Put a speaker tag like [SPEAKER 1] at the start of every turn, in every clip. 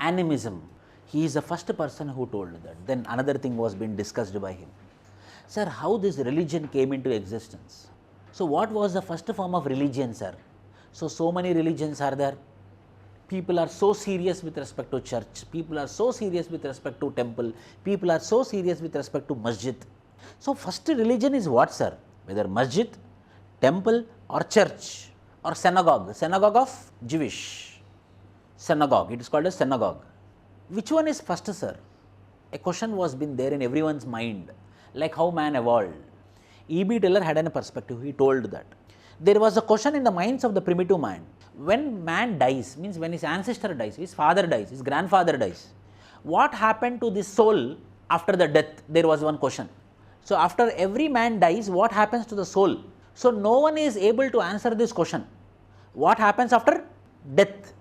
[SPEAKER 1] Animism. He is the first person who told that. Then another thing was being discussed by him. Sir, how this religion came into existence? So what was the first form of religion, sir? So many religions are there. People are so serious with respect to church. People are so serious with respect to temple. People are so serious with respect to masjid. So first religion is what, sir? Whether masjid, temple or church or synagogue. Synagogue of Jewish. Synagogue. It is called a synagogue. Which one is first, sir? A question was been there in everyone's mind. Like how man evolved. E.B. Taylor had a perspective. He told that. There was a question in the minds of the primitive man. When man dies, means when his ancestor dies, his father dies, his grandfather dies, what happened to this soul after the death? There was one question. So after every man dies, what happens to the soul? So no one is able to answer this question. What happens after death?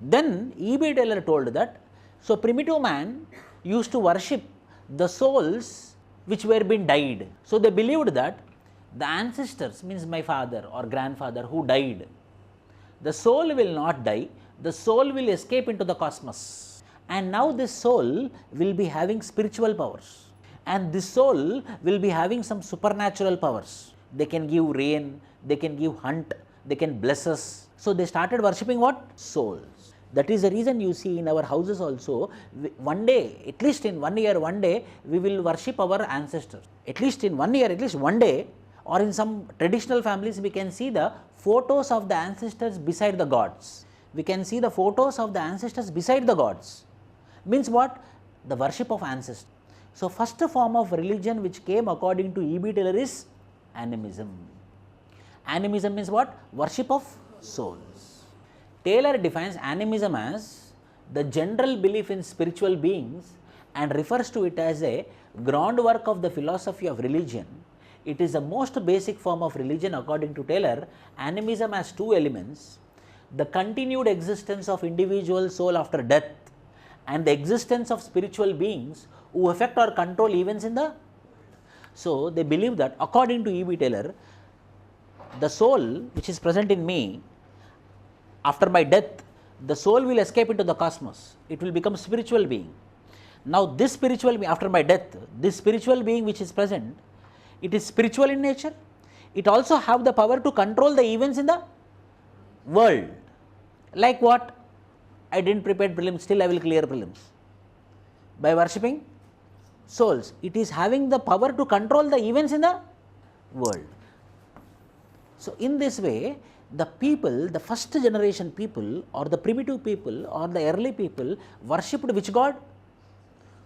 [SPEAKER 1] Then E.B. Taylor told that, so primitive man used to worship the souls which were being died. So they believed that the ancestors, means my father or grandfather who died, the soul will not die, the soul will escape into the cosmos. And now this soul will be having spiritual powers. And this soul will be having some supernatural powers. They can give rain, they can give hunt, they can bless us. So they started worshipping what? Souls. That is the reason you see in our houses also, one day, at least in 1 year, one day, we will worship our ancestors. At least in 1 year, at least one day, or in some traditional families, we can see the photos of the ancestors beside the gods. We can see the photos of the ancestors beside the gods. Means what? The worship of ancestors. So first form of religion which came according to E.B. Taylor is animism. Animism means what? Worship of souls. Taylor defines animism as the general belief in spiritual beings and refers to it as a groundwork of the philosophy of religion. It is the most basic form of religion according to Taylor. Animism has two elements: the continued existence of individual soul after death and the existence of spiritual beings who affect or control events in the. So they believe that according to E.B. Taylor, the soul which is present in me, after my death, the soul will escape into the cosmos. It will become spiritual being. Now this spiritual being, after my death, this spiritual being which is present, it is spiritual in nature. It also have the power to control the events in the world. Like what? I didn't prepare prelims, still I will clear prelims. By worshipping souls, it is having the power to control the events in the world. So in this way, the people, the first generation people or the primitive people or the early people worshipped which god?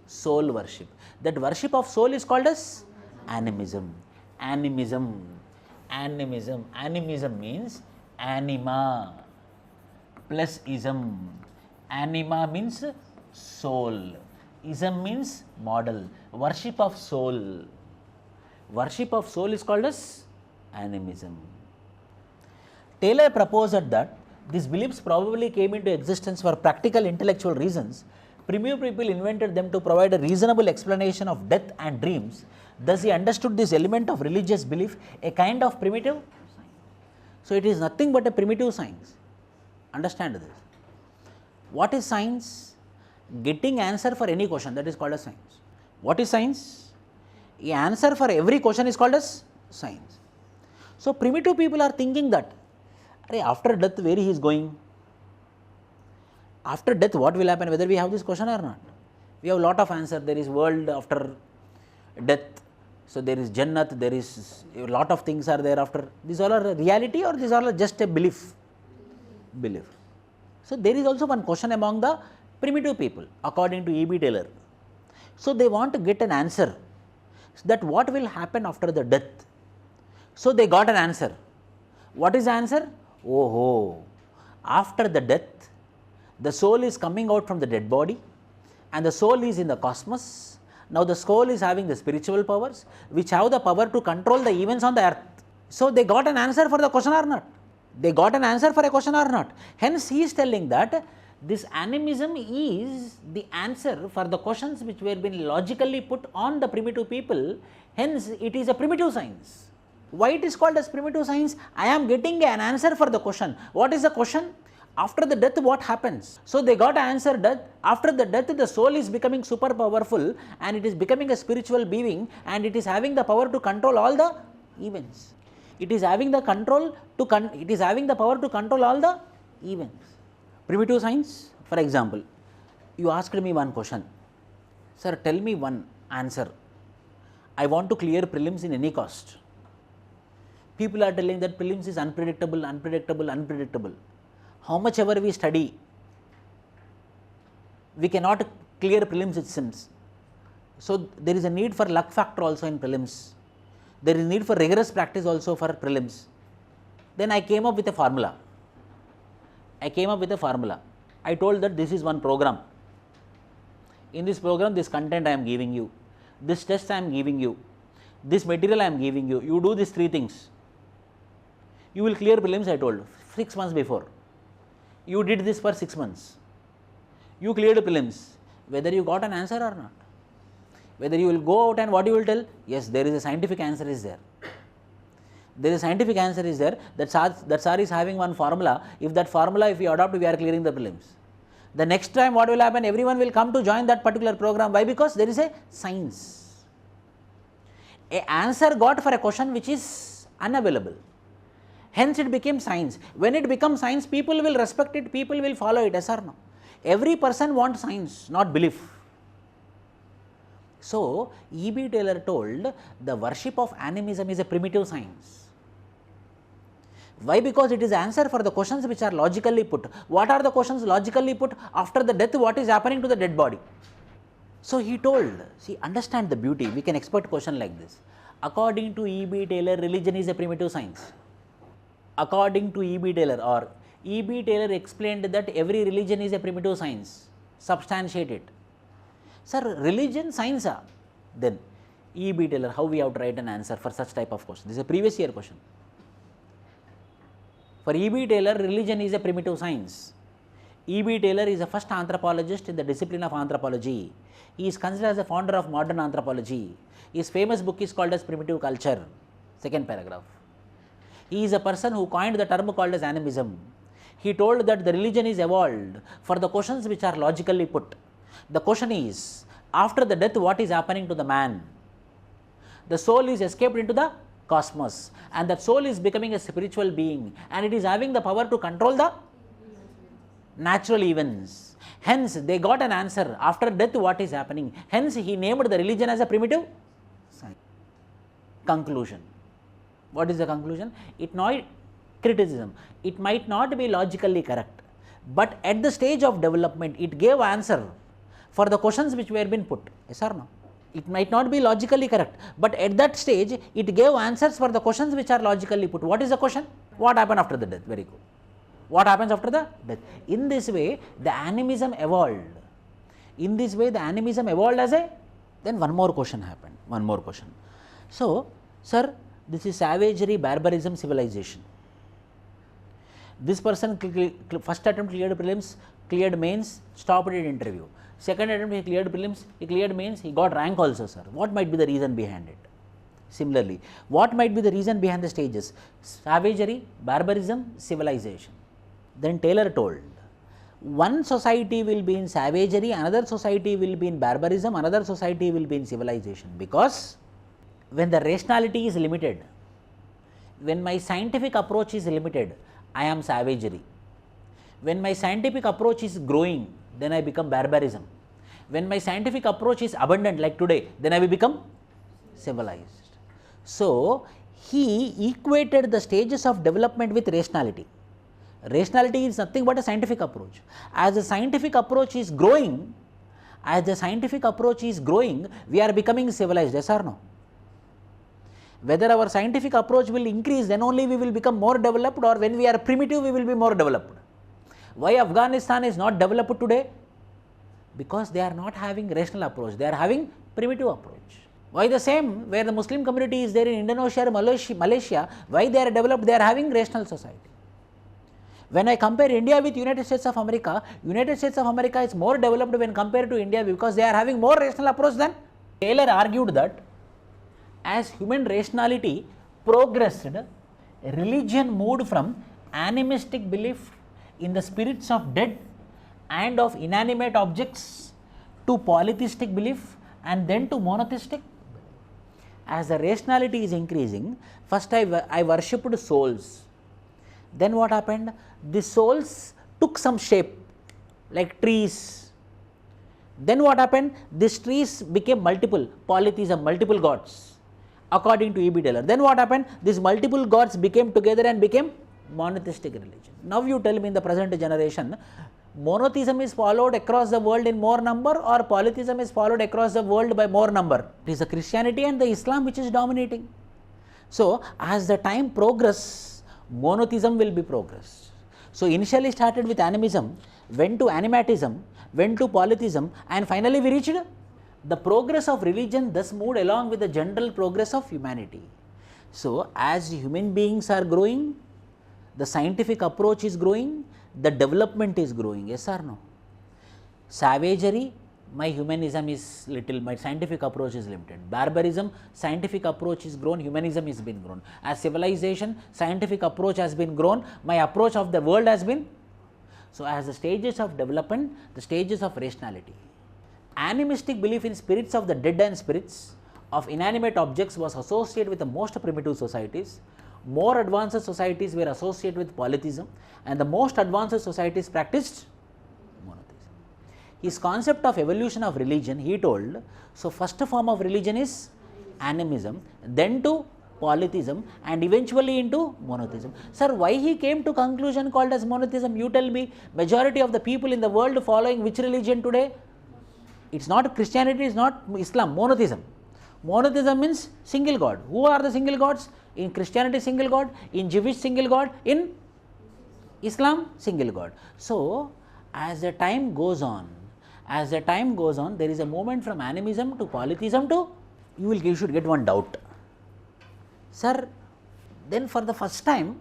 [SPEAKER 1] Soul worship. That worship of soul is called as animism. Animism. Animism. Animism means anima plus ism. Anima means soul. Ism means model. Worship of soul. Worship of soul is called as animism. Taylor proposed that these beliefs probably came into existence for practical intellectual reasons. Primitive people invented them to provide a reasonable explanation of death and dreams. Thus he understood this element of religious belief, a kind of primitive science. So it is nothing but a primitive science. Understand this. What is science? Getting answer for any question, that is called as science. What is science? The answer for every question is called as science. So primitive people are thinking that after death where he is going? After death what will happen, whether we have this question or not? We have lot of answer. There is world after death. So there is Jannat, there is a lot of things are there after. These all are reality or these all are just a belief? Belief. So there is also one question among the primitive people according to E.B. Taylor. So they want to get an answer that what will happen after the death. So they got an answer. What is the answer? Oh, after the death, the soul is coming out from the dead body and the soul is in the cosmos. Now the soul is having the spiritual powers which have the power to control the events on the earth. So they got an answer for the question or not? They got an answer for a question or not? Hence he is telling that this animism is the answer for the questions which were been logically put on the primitive people. Hence it is a primitive science. Why it is called as primitive science? I am getting an answer for the question. What is the question? After the death, what happens? So they got an answer that after the death, the soul is becoming super powerful and it is becoming a spiritual being and it is having the power to control all the events. It is having the power to control all the events. Primitive science, for example, you asked me one question, sir, tell me one answer. I want to clear prelims in any cost. People are telling that prelims is unpredictable. How much ever we study, we cannot clear prelims, it seems. So there is a need for luck factor also in prelims. There is need for rigorous practice also for prelims. Then I came up with a formula. I told that this is one program. In this program, this content I am giving you, this test I am giving you, this material I am giving you. You do these 3 things. You will clear prelims, I told, 6 months before. You did this for 6 months. You cleared prelims. Whether you got an answer or not. Whether you will go out and what you will tell? Yes, there is a scientific answer is there. There is a scientific answer is there that sir is having one formula. If that formula, if we adopt, we are clearing the prelims. The next time what will happen? Everyone will come to join that particular program. Why? Because there is a science. An answer got for a question which is unavailable. Hence it became science. When it becomes science, people will respect it, people will follow it, yes or no? Every person wants science, not belief. So, E.B. Taylor told the worship of animism is a primitive science. Why? Because it is answer for the questions which are logically put. What are the questions logically put? After the death, what is happening to the dead body? So he told, see, understand the beauty, we can expect question like this. According to E.B. Taylor, religion is a primitive science. According to E.B. Taylor, or E.B. Taylor explained that every religion is a primitive science. Substantiate it. Sir, religion, science, then E.B. Taylor, how we have to write an answer for such type of question? This is a previous year question. For E.B. Taylor, religion is a primitive science. E.B. Taylor is the first anthropologist in the discipline of anthropology. He is considered as the founder of modern anthropology. His famous book is called as Primitive Culture, second paragraph. He is a person who coined the term called as animism. He told that the religion is evolved for the questions which are logically put. The question is, after the death, what is happening to the man? The soul is escaped into the cosmos and that soul is becoming a spiritual being and it is having the power to control the natural events. Hence, they got an answer, after death what is happening. Hence, he named the religion as a primitive science. Conclusion. What is the conclusion? Criticism. It might not be logically correct, but at the stage of development, it gave answer for the questions which were been put. Yes or no? It might not be logically correct, but at that stage, it gave answers for the questions which are logically put. What is the question? What happened after the death? Very good. What happens after the death? In this way, the animism evolved. In this way, the animism evolved as a, then one more question happened. One more question. So, sir, this is savagery, barbarism, civilization. This person first attempt cleared prelims, cleared mains, stopped at interview. Second attempt he cleared prelims, he cleared mains, he got rank also, sir. What might be the reason behind it? Similarly, what might be the reason behind the stages? Savagery, barbarism, civilization. Then Taylor told, one society will be in savagery, another society will be in barbarism, another society will be in civilization. Because when the rationality is limited, when my scientific approach is limited, I am savagery. When my scientific approach is growing, then I become barbarism. When my scientific approach is abundant like today, then I will become civilized. So, he equated the stages of development with rationality. Rationality is nothing but a scientific approach. As the scientific approach is growing, we are becoming civilized, yes or no? Whether our scientific approach will increase, then only we will become more developed, or when we are primitive, we will be more developed. Why Afghanistan is not developed today? Because they are not having rational approach, they are having primitive approach. Why the same, where the Muslim community is there in Indonesia or Malaysia, why they are developed, they are having rational society. When I compare India with United States of America is more developed when compared to India because they are having more rational approach than. Taylor argued that as human rationality progressed, religion moved from animistic belief in the spirits of dead and of inanimate objects to polytheistic belief and then to monotheistic. As the rationality is increasing, first I worshipped souls. Then what happened? The souls took some shape like trees. Then what happened? These trees became multiple, polytheism, multiple gods according to E.B. Taylor. Then what happened? These multiple gods became together and became monotheistic religion. Now you tell me, in the present generation, monotheism is followed across the world in more number, or polytheism is followed across the world by more number? It is the Christianity and the Islam which is dominating. So as the time progresses, monotheism will be progressed. So initially started with animism, went to animatism, went to polytheism, and finally we reached the progress of religion. Thus moved along with the general progress of humanity. So as human beings are growing, the scientific approach is growing, the development is growing. Yes or no? Savagery, my humanism is little, my scientific approach is limited. Barbarism, scientific approach is grown, humanism has been grown. As civilization, scientific approach has been grown, my approach of the world has been. So as the stages of development, the stages of rationality. Animistic belief in spirits of the dead and spirits of inanimate objects was associated with the most primitive societies. More advanced societies were associated with polytheism, and the most advanced societies practiced monotheism. His concept of evolution of religion, he told, so first form of religion is animism, then to polytheism, and eventually into monotheism. Sir, why he came to conclusion called as monotheism? You tell me, majority of the people in the world following which religion today? It's not Christianity, it's not Islam, monotheism. Monotheism means single God. Who are the single gods? In Christianity, single God. In Jewish, single God. In Islam, single God. So as the time goes on, there is a movement from animism to polytheism to, you should get one doubt. Sir, then for the first time,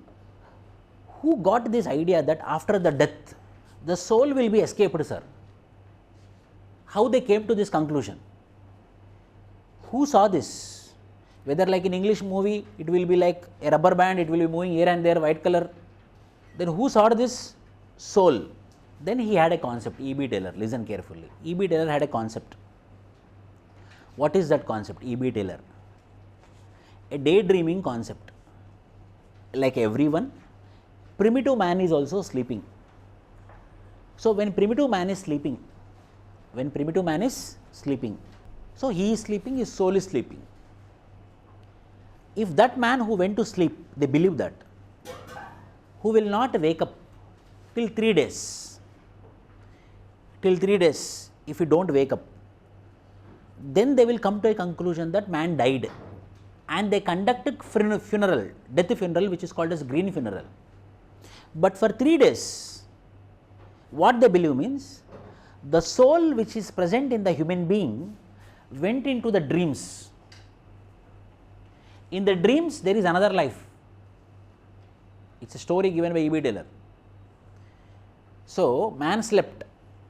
[SPEAKER 1] who got this idea that after the death, the soul will be escaped, sir? How they came to this conclusion? Who saw this? Whether like in English movie, it will be like a rubber band, it will be moving here and there, white color. Then who saw this soul? Then he had a concept, E.B. Taylor, listen carefully. E.B. Taylor had a concept. What is that concept? E.B. Taylor. A daydreaming concept. Like everyone, primitive man is also sleeping. So when primitive man is sleeping, so he is sleeping, his soul is sleeping. If that man who went to sleep, they believe that, who will not wake up till 3 days, if you don't wake up, then they will come to a conclusion that man died, and they conduct a funeral, death funeral, which is called as green funeral. But for 3 days, what they believe means, the soul which is present in the human being went into the dreams. In the dreams, there is another life. It's a story given by E.B. Taylor. So man slept.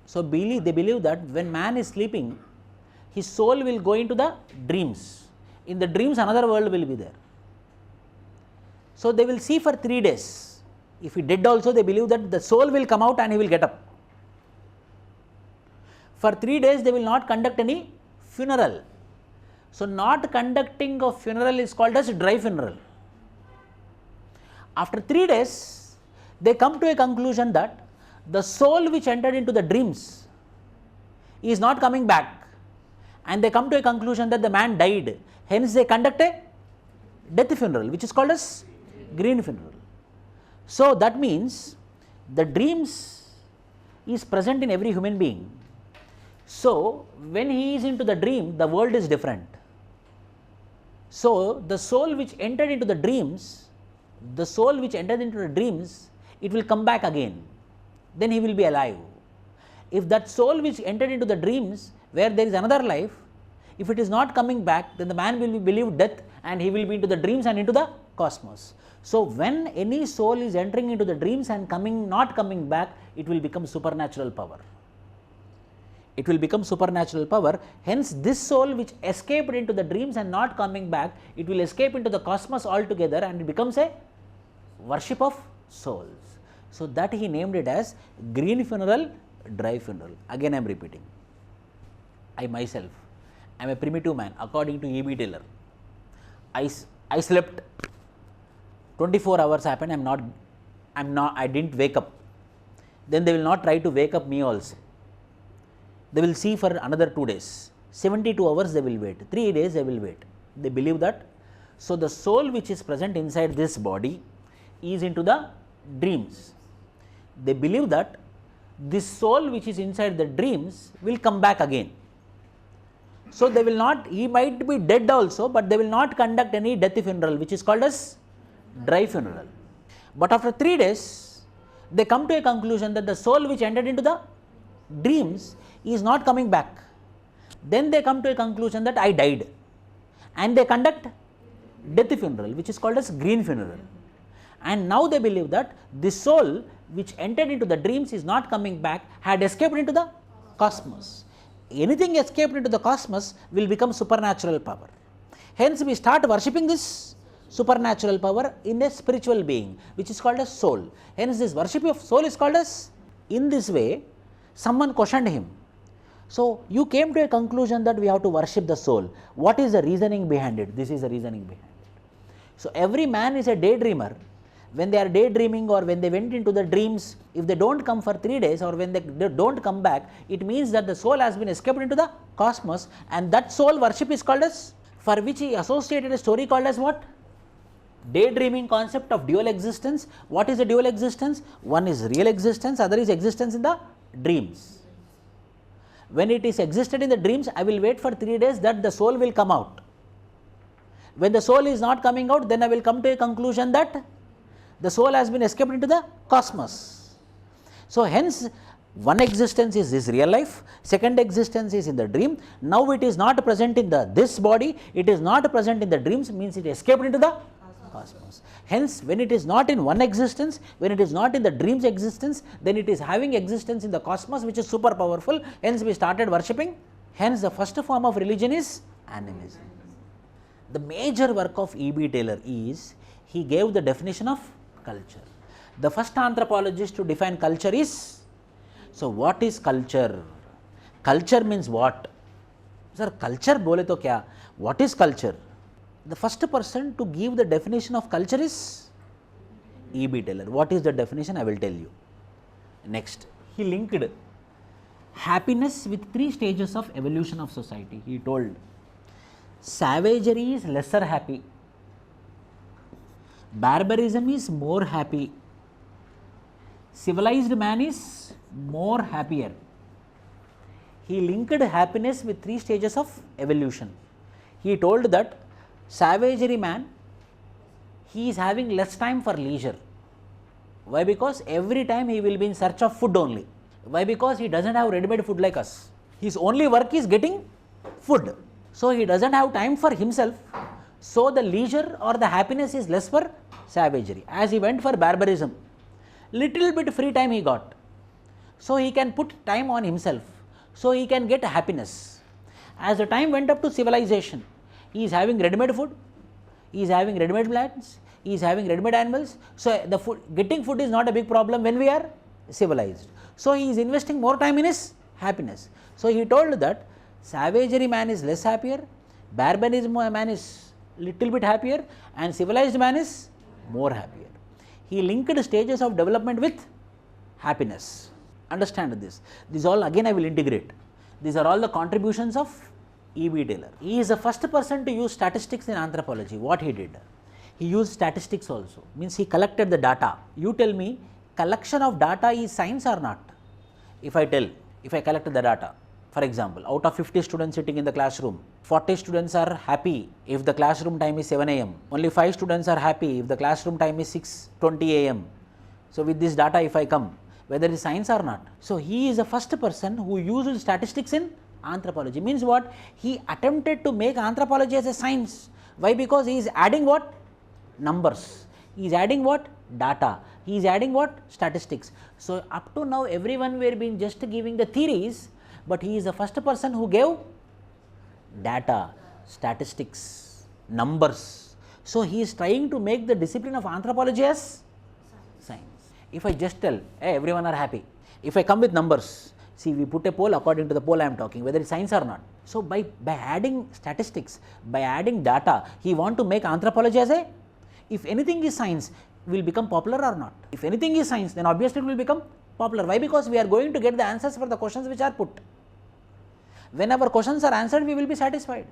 [SPEAKER 1] So they believe that when man is sleeping, his soul will go into the dreams. In the dreams, another world will be there. So they will see for 3 days. If he dead also, they believe that the soul will come out and he will get up. For 3 days, they will not conduct any funeral. So not conducting of funeral is called as dry funeral. After 3 days, they come to a conclusion that the soul which entered into the dreams is not coming back, and they come to a conclusion that the man died. Hence they conduct a death funeral, which is called as green funeral. So that means the dreams is present in every human being. So when he is into the dream, the world is different. So the soul which entered into the dreams, it will come back again. Then he will be alive. If that soul which entered into the dreams, where there is another life, if it is not coming back, then the man will believe death, and he will be into the dreams and into the cosmos. So when any soul is entering into the dreams and not coming back, it will become supernatural power. Hence this soul which escaped into the dreams and not coming back, it will escape into the cosmos altogether, and it becomes a worship of souls. So that he named it as green funeral, dry funeral. Again I am repeating. I myself am a primitive man according to E.B. Taylor. I slept 24 hours happened, I didn't wake up. Then they will not try to wake up me also. They will see for another 2 days. 72 hours they will wait. 3 days they will wait. They believe that. So the soul which is present inside this body is into the dreams. They believe that this soul which is inside the dreams will come back again. So they will not, he might be dead also, but they will not conduct any death funeral, which is called as dry funeral. But after 3 days, they come to a conclusion that the soul which entered into the dreams is not coming back. Then they come to a conclusion that I died, and they conduct death funeral, which is called as green funeral. And now they believe that this soul which entered into the dreams is not coming back, had escaped into the cosmos. Anything escaped into the cosmos will become supernatural power. Hence we start worshipping this supernatural power in a spiritual being, which is called as soul. Hence this worship of soul is called as, in this way, someone questioned him. So you came to a conclusion that we have to worship the soul. What is the reasoning behind it? This is the reasoning behind it. So every man is a daydreamer. When they are daydreaming or when they went into the dreams, if they don't come for 3 days or when they don't come back, it means that the soul has been escaped into the cosmos, and that soul worship is called as, for which he associated a story called as what? Daydreaming concept of dual existence. What is a dual existence? One is real existence, other is existence in the dreams. When it is existed in the dreams, I will wait for 3 days that the soul will come out. When the soul is not coming out, then I will come to a conclusion that the soul has been escaped into the cosmos. So hence one existence is this real life, second existence is in the dream. Now it is not present in this body, it is not present in the dreams, means it escaped into the cosmos. Hence when it is not in one existence, when it is not in the dreams existence, then it is having existence in the cosmos, which is super powerful. Hence we started worshipping. Hence the first form of religion is animism. The major work of E.B. Taylor is, he gave the definition of culture. The first anthropologist to define culture is, so what is culture? Culture means what? Sir, culture bole to kya? What is culture? The first person to give the definition of culture is E.B. Taylor. What is the definition? I will tell you. Next, he linked happiness with 3 stages of evolution of society. He told savagery is lesser happy, barbarism is more happy, civilized man is more happier. He linked happiness with 3 stages of evolution. He told that savagery man, he is having less time for leisure. Why? Because every time he will be in search of food only. Why? Because he doesn't have ready-made food like us. His only work is getting food. So he doesn't have time for himself. So the leisure or the happiness is less for savagery. As he went for barbarism, little bit free time he got. So he can put time on himself. So he can get happiness. As the time went up to civilization, he is having ready-made food, he is having ready-made plants, he is having ready-made animals. So the food, getting food is not a big problem when we are civilized. So he is investing more time in his happiness. So he told that savagery man is less happier, barbarism man is little bit happier, and civilized man is more happier. He linked stages of development with happiness. Understand this. These all again I will integrate. These are all the contributions of E.B. Taylor. He is the first person to use statistics in anthropology. What he did? He used statistics also. Means he collected the data. You tell me, collection of data is science or not? If I collect the data, for example, out of 50 students sitting in the classroom, 40 students are happy if the classroom time is 7 a.m. Only 5 students are happy if the classroom time is 6:20 a.m. So with this data if I come, whether it is science or not. So he is the first person who used statistics in anthropology. Means what? He attempted to make anthropology as a science. Why? Because he is adding what? Numbers. He is adding what? Data. He is adding what? Statistics. So up to now everyone were being just giving the theories, but he is the first person who gave data, statistics, numbers. So he is trying to make the discipline of anthropology as science. If I just tell, hey, everyone are happy, if I come with numbers, see, we put a poll, according to the poll I am talking, whether it's science or not. So, by adding statistics, by adding data, he want to make anthropology as a, if anything is science, will become popular or not. If anything is science, then obviously it will become popular. Why? Because we are going to get the answers for the questions which are put. When our questions are answered, we will be satisfied.